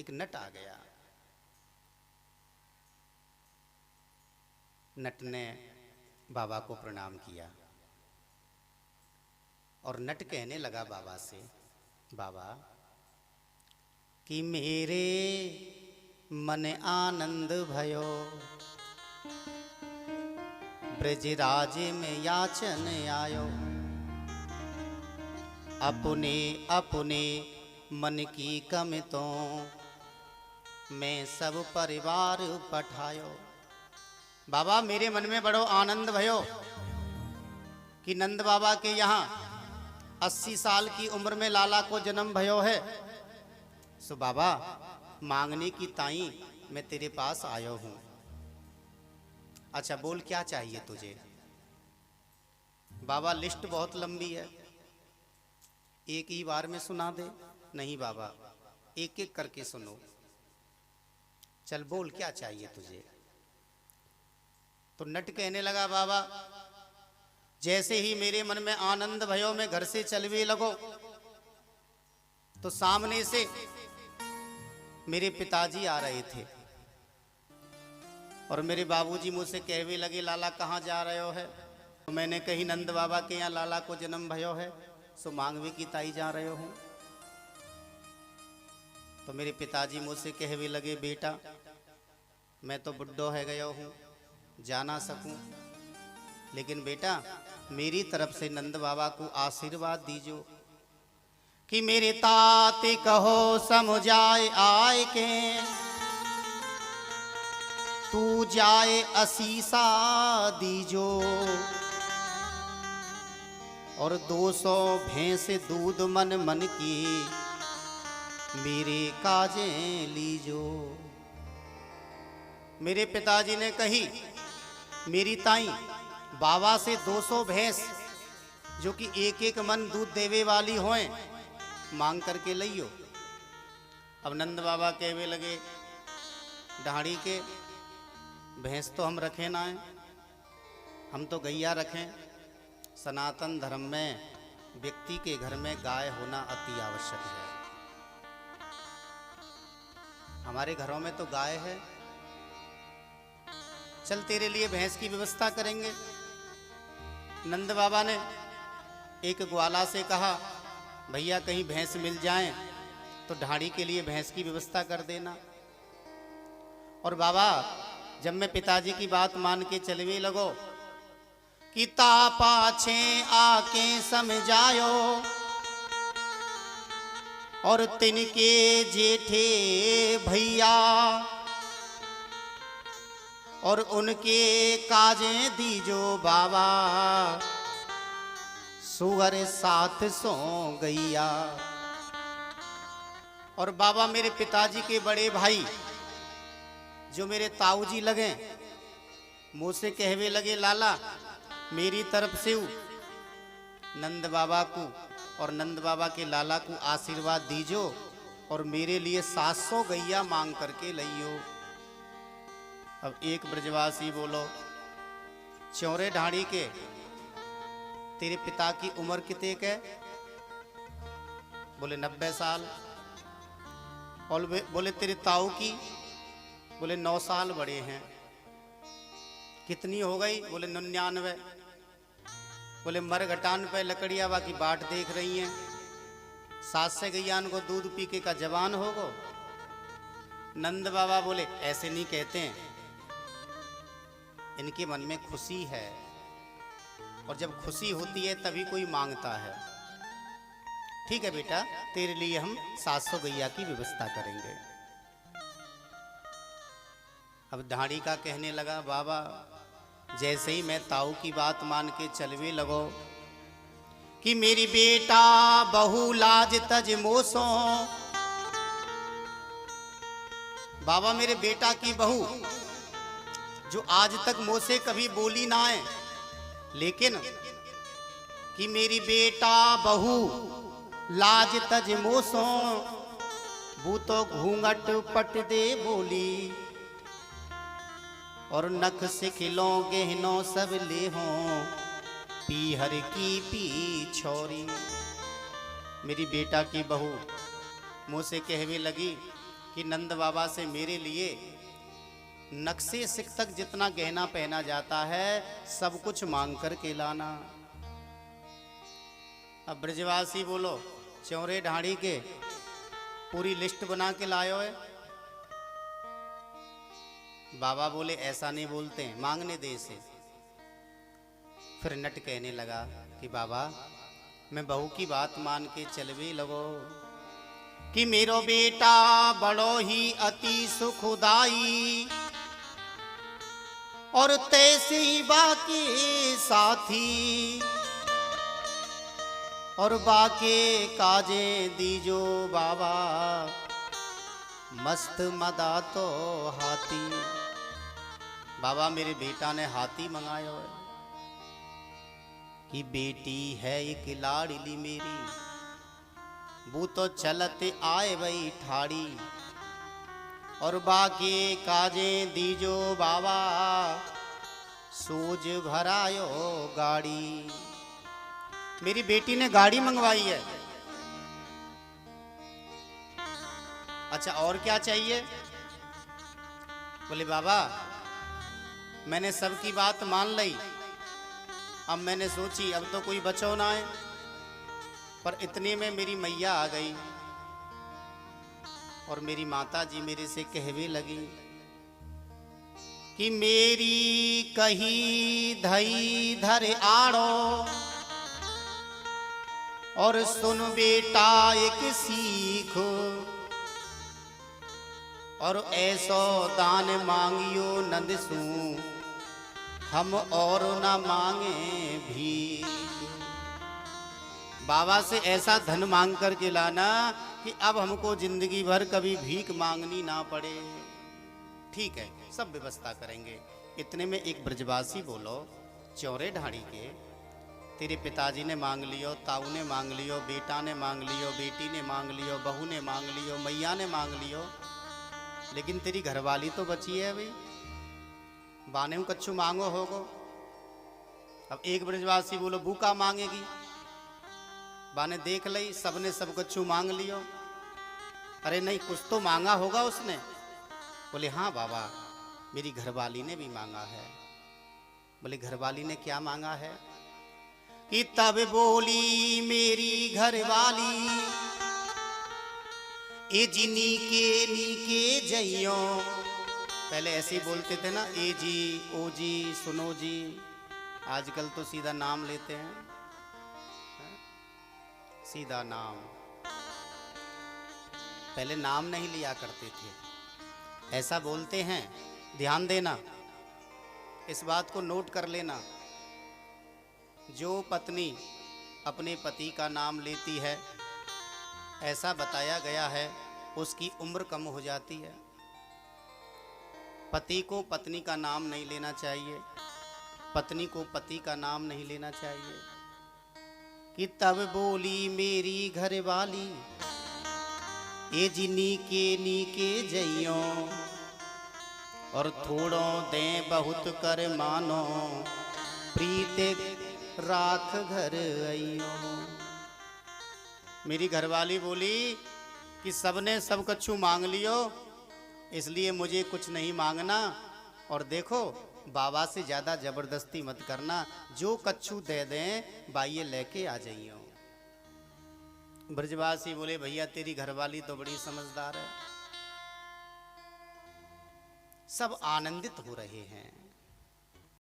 एक नट आ गया। नट ने बाबा को प्रणाम किया और नट कहने लगा बाबा से, बाबा कि मेरे मन आनंद भयो, ब्रजराज में याचन आयो, अपने अपने मन की कमितों मैं सब परिवार पठायो। बाबा मेरे मन में बड़ो आनंद भयो कि नंद बाबा के यहाँ 80 साल की उम्र में लाला को जन्म भयो है। सो बाबा मांगने की ताई मैं तेरे पास आयो हूं। अच्छा बोल क्या चाहिए तुझे? बाबा लिस्ट बहुत लंबी है, एक ही बार में सुना दे? नहीं बाबा, एक एक करके सुनो। चल बोल क्या चाहिए तुझे? तो नट कहने लगा, बाबा जैसे ही मेरे मन में आनंद भयो मैं घर से चलवे लगो तो सामने से मेरे पिताजी आ रहे थे और मेरे बाबूजी मुझसे कहवे लगे, लाला कहाँ जा रहे हो है? तो मैंने कही नंद बाबा के यहाँ लाला को जन्म भयो है, सो मांगवे की ताई जा रहे हूँ। तो मेरे पिताजी मुझसे कहवे लगे, बेटा मैं तो बुड्ढो है गयो हूँ, जा ना सकूं, लेकिन बेटा मेरी तरफ से नंद बाबा को आशीर्वाद दीजो कि मेरे ताते कहो समझाए आए के, तू जाए असीसा दीजो और 200 भैंस दूध मन मन की मेरे काजे लीजो। मेरे पिताजी ने कही, मेरी ताई बाबा से 200 भैंस जो कि एक एक मन दूध देवे वाली होए मांग करके लइयो। अब नंद बाबा कहवे लगे, ढाड़ी के भैंस तो हम रखे ना है, हम तो गैया रखें। सनातन धर्म में व्यक्ति के घर में गाय होना अति आवश्यक है। हमारे घरों में तो गाय है, चल तेरे लिए भैंस की व्यवस्था करेंगे। नंद बाबा ने एक ग्वाला से कहा, भैया कहीं भैंस मिल जाए तो ढाड़ी के लिए भैंस की व्यवस्था कर देना। और बाबा जब मैं पिताजी की बात मान के चलवे लगो कि ता पाछे आके समझायो और तिनके जेठे भैया और उनके काजे दीजो बाबा, सुअर 700 गैया। और बाबा मेरे पिताजी के बड़े भाई जो मेरे ताऊ जी लगे मुझसे कहवे लगे, लाला मेरी तरफ से नंद बाबा को और नंद बाबा के लाला को आशीर्वाद दीजो और मेरे लिए 700 गैया मांग करके लइयो। अब एक ब्रजवासी बोलो, चौरे ढाड़ी के तेरे पिता की उम्र कितने है? बोले 90 साल। और बोले तेरे ताऊ की? बोले 9 साल बड़े हैं। कितनी हो गई? बोले 99। बोले मर घटान पे लकड़िया बाकी बाट देख रही हैं, 7 से गैयान को दूध पी के का जवान होगो। नंद बाबा बोले ऐसे नहीं कहते हैं, इनके मन में खुशी है और जब खुशी होती है तभी कोई मांगता है। ठीक है बेटा, तेरे लिए हम 700 गैया की व्यवस्था करेंगे। अब ढाड़ी का कहने लगा, बाबा जैसे ही मैं ताऊ की बात मान के चलवे लगो कि मेरी बेटा बहु लाज तज मोसो, बाबा मेरे बेटा की बहू जो आज तक मुँह से कभी बोली ना है, लेकिन कि मेरी बेटा बहू लाज तज मोसो, वो तो घूंघट पट दे बोली और नख से खिलो गहनों सब ले हो पीहर की पी छोरी। मेरी बेटा की बहू मुँह से कहवे लगी कि नंद बाबा से मेरे लिए नक्शे सिख तक जितना गहना पहना जाता है सब कुछ मांग कर के लाना। अब ब्रजवासी बोलो चौरे ढाड़ी के पूरी लिस्ट बना के लायो है। बाबा बोले ऐसा नहीं बोलते हैं, मांगने दे से। फिर नट कहने लगा कि बाबा मैं बहू की बात मान के चल भी लगो कि मेरो बेटा बड़ो ही अति सुखदाई और तैसे ही बाकी साथी और बाके काजे दीजो बाबा मस्त मदा तो हाथी। बाबा मेरे बेटा ने हाथी मंगायो है कि बेटी है एक लाडली मेरी वो तो चलते आए वही ठाड़ी और बाकी काजे दीजो बाबा सूझ भरायो गाड़ी। मेरी बेटी ने गाड़ी मंगवाई है। अच्छा और क्या चाहिए? बोले बाबा मैंने सबकी बात मान ली, अब मैंने सोची अब तो कोई बचो ना है, पर इतने में मेरी मैया आ गई और मेरी माता जी मेरे से कहवे लगी कि मेरी कही धई धर आड़ो और सुन बेटा एक सीख और ऐसो दान मांगियो नंद सू हम और ना मांगे भी। बाबा से ऐसा धन मांग करके लाना कि अब हमको जिंदगी भर कभी भीख मांगनी ना पड़े। ठीक है सब व्यवस्था करेंगे। इतने में एक ब्रजवासी बोलो चौरे ढाड़ी के तेरे पिताजी ने मांग लियो, ताऊ ने मांग लियो, बेटा ने मांग लियो, बेटी ने मांग लियो, बहू ने मांग लियो, मैया ने मांग लियो, लेकिन तेरी घरवाली तो बची है भाई, बाने में कच्छू मांगो होगो। अब एक ब्रजवासी बोलो भूखा मांगेगी, बाने देख लई सबने सब कच्छू मांग लियो। अरे नहीं कुछ तो मांगा होगा उसने। बोले हाँ बाबा मेरी घरवाली ने भी मांगा है। बोले घरवाली ने क्या मांगा है? कि तब बोली मेरी घरवाली ए जी नीके जइयो। पहले ऐसे ही बोलते थे ना ए जी ओ जी सुनो जी, आजकल तो सीधा नाम लेते हैं, सीधा नाम। पहले नाम नहीं लिया करते थे। ऐसा बोलते हैं, ध्यान देना, इस बात को नोट कर लेना। जो पत्नी अपने पति का नाम लेती है ऐसा बताया गया है उसकी उम्र कम हो जाती है। पति को पत्नी का नाम नहीं लेना चाहिए, पत्नी को पति का नाम नहीं लेना चाहिए। कि तब बोली मेरी घरवाली ए जी नीके जइयो और थोड़ो दे बहुत कर मानो प्रीत राख घर आइयो। मेरी घरवाली बोली कि सबने सब कच्छू मांग लियो इसलिए मुझे कुछ नहीं मांगना, और देखो बाबा से ज्यादा जबरदस्ती मत करना, जो कच्छू दे दें बाइये लेके आ जाइयो। ब्रजवासी बोले भैया तेरी घरवाली तो बड़ी समझदार है। सब आनंदित हो रहे हैं।